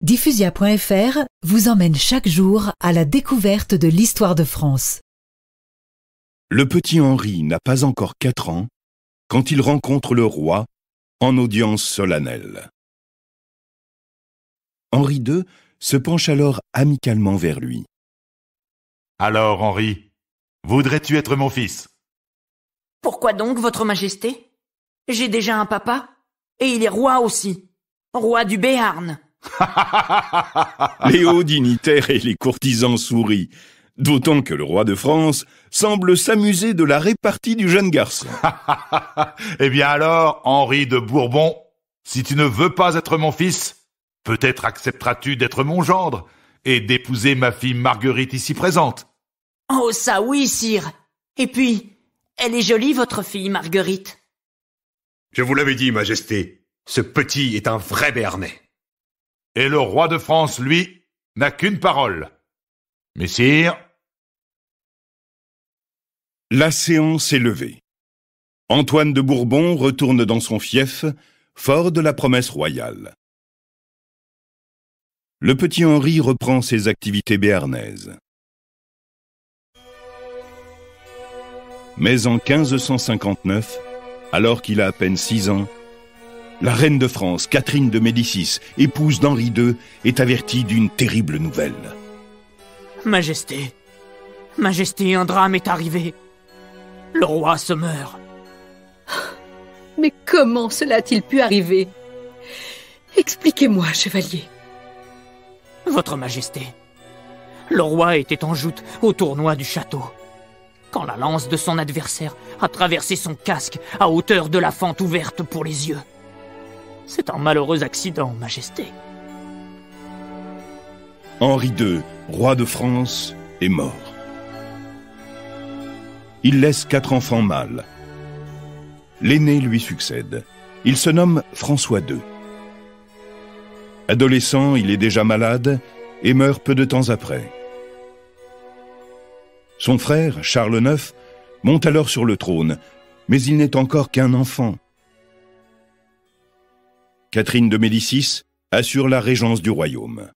Diffusia.fr vous emmène chaque jour à la découverte de l'histoire de France. Le petit Henri n'a pas encore 4 ans quand il rencontre le roi en audience solennelle. Henri II se penche alors amicalement vers lui. « Alors, Henri, voudrais-tu être mon fils ?» « Pourquoi donc, votre majesté? J'ai déjà un papa, et il est roi aussi, roi du Béarn. » Les hauts dignitaires et les courtisans sourient, d'autant que le roi de France semble s'amuser de la répartie du jeune garçon. Eh bien alors, Henri de Bourbon, si tu ne veux pas être mon fils, peut-être accepteras-tu d'être mon gendre et d'épouser ma fille Marguerite ici présente. Oh ça oui, sire. Et puis, elle est jolie, votre fille Marguerite. Je vous l'avais dit, Majesté, ce petit est un vrai Béarnais. Et le roi de France, lui, n'a qu'une parole. Messire. La séance est levée. Antoine de Bourbon retourne dans son fief, fort de la promesse royale. Le petit Henri reprend ses activités béarnaises. Mais en 1559, alors qu'il a à peine 6 ans, la reine de France, Catherine de Médicis, épouse d'Henri II, est avertie d'une terrible nouvelle. Majesté, Majesté, un drame est arrivé. Le roi se meurt. Mais comment cela a-t-il pu arriver? Expliquez-moi, chevalier. Votre Majesté, le roi était en joute au tournoi du château, quand la lance de son adversaire a traversé son casque à hauteur de la fente ouverte pour les yeux. C'est un malheureux accident, Majesté. Henri II, roi de France, est mort. Il laisse 4 enfants mâles. L'aîné lui succède. Il se nomme François II. Adolescent, il est déjà malade et meurt peu de temps après. Son frère, Charles IX, monte alors sur le trône, mais il n'est encore qu'un enfant. Catherine de Médicis assure la régence du royaume.